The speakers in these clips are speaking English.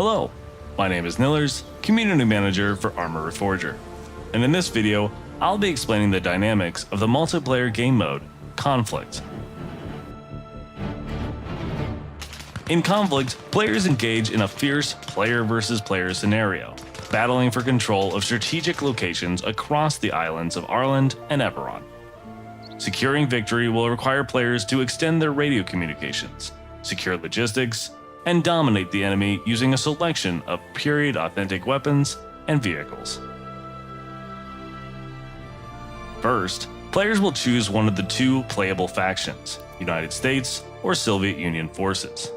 Hello, my name is Nillers, Community Manager for ARMA REFORGER, and in this video, I'll be explaining the dynamics of the multiplayer game mode, Conflict. In Conflict, players engage in a fierce player versus player scenario, battling for control of strategic locations across the islands of Ireland and Eberron. Securing victory will require players to extend their radio communications, secure logistics, and dominate the enemy using a selection of period-authentic weapons and vehicles. First, players will choose one of the two playable factions, United States or Soviet Union forces.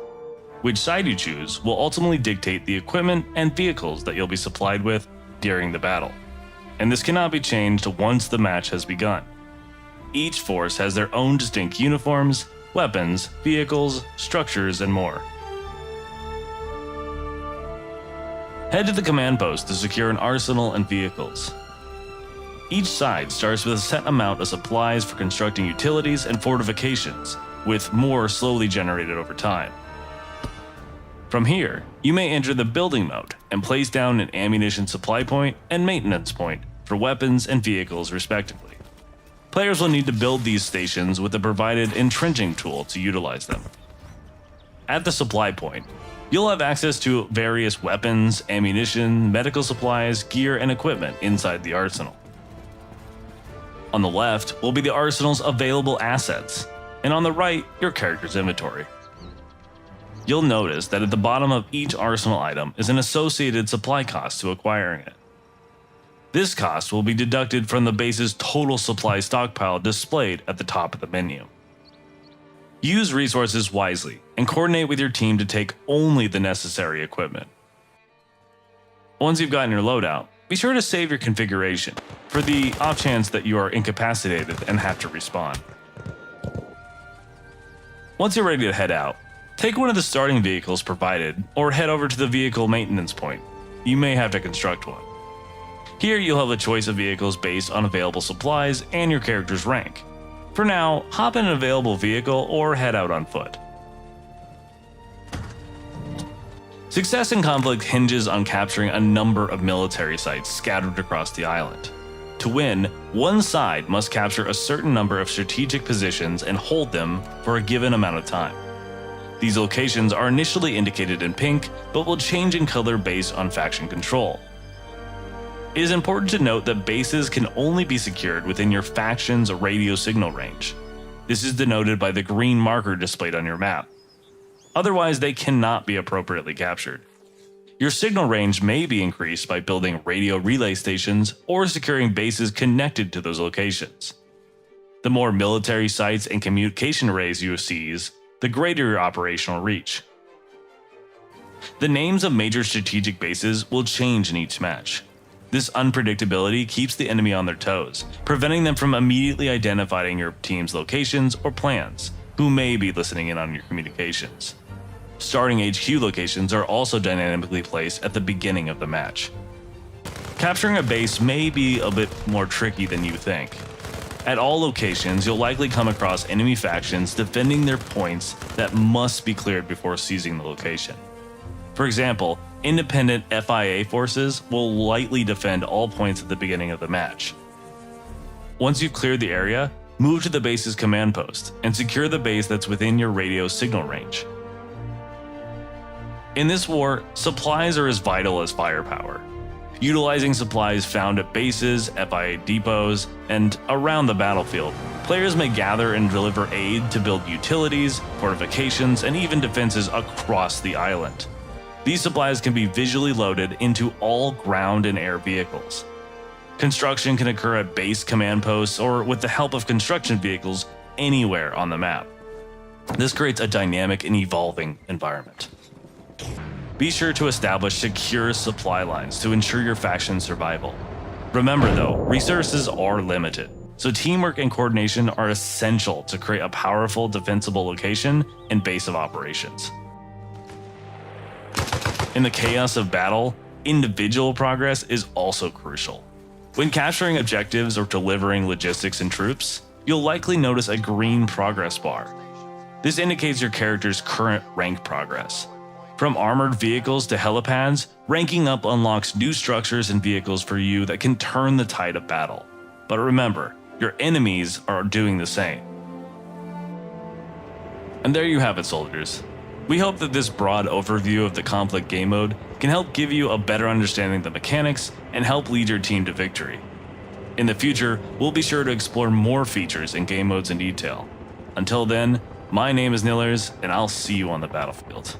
Which side you choose will ultimately dictate the equipment and vehicles that you'll be supplied with during the battle, and this cannot be changed once the match has begun. Each force has their own distinct uniforms, weapons, vehicles, structures, and more. Head to the command post to secure an arsenal and vehicles. Each side starts with a set amount of supplies for constructing utilities and fortifications, with more slowly generated over time. From here, you may enter the building mode and place down an ammunition supply point and maintenance point for weapons and vehicles respectively. Players will need to build these stations with the provided entrenching tool to utilize them. At the supply point, you'll have access to various weapons, ammunition, medical supplies, gear, and equipment inside the arsenal. On the left will be the arsenal's available assets, and on the right, your character's inventory. You'll notice that at the bottom of each arsenal item is an associated supply cost to acquiring it. This cost will be deducted from the base's total supply stockpile displayed at the top of the menu. Use resources wisely and coordinate with your team to take only the necessary equipment. Once you've gotten your loadout, be sure to save your configuration for the off chance that you are incapacitated and have to respawn. Once you're ready to head out, take one of the starting vehicles provided or head over to the vehicle maintenance point. You may have to construct one. Here you'll have a choice of vehicles based on available supplies and your character's rank. For now, hop in an available vehicle or head out on foot. Success in Conflict hinges on capturing a number of military sites scattered across the island. To win, one side must capture a certain number of strategic positions and hold them for a given amount of time. These locations are initially indicated in pink, but will change in color based on faction control. It is important to note that bases can only be secured within your faction's radio signal range. This is denoted by the green marker displayed on your map. Otherwise, they cannot be appropriately captured. Your signal range may be increased by building radio relay stations or securing bases connected to those locations. The more military sites and communication arrays you seize, the greater your operational reach. The names of major strategic bases will change in each match. This unpredictability keeps the enemy on their toes, preventing them from immediately identifying your team's locations or plans, who may be listening in on your communications. Starting HQ locations are also dynamically placed at the beginning of the match. Capturing a base may be a bit more tricky than you think. At all locations, you'll likely come across enemy factions defending their points that must be cleared before seizing the location. For example, independent FIA forces will lightly defend all points at the beginning of the match. Once you've cleared the area, move to the base's command post and secure the base that's within your radio signal range. In this war, supplies are as vital as firepower. Utilizing supplies found at bases, FIA depots, and around the battlefield, players may gather and deliver aid to build utilities, fortifications, and even defenses across the island. These supplies can be visually loaded into all ground and air vehicles. Construction can occur at base command posts or with the help of construction vehicles anywhere on the map. This creates a dynamic and evolving environment. Be sure to establish secure supply lines to ensure your faction's survival. Remember though, resources are limited, so teamwork and coordination are essential to create a powerful defensible location and base of operations. In the chaos of battle, individual progress is also crucial. When capturing objectives or delivering logistics and troops, you'll likely notice a green progress bar. This indicates your character's current rank progress. From armored vehicles to helipads, ranking up unlocks new structures and vehicles for you that can turn the tide of battle. But remember, your enemies are doing the same. And there you have it, soldiers. We hope that this broad overview of the conflict game mode can help give you a better understanding of the mechanics and help lead your team to victory. In the future, we'll be sure to explore more features and game modes in detail. Until then, my name is Nillers, and I'll see you on the battlefield.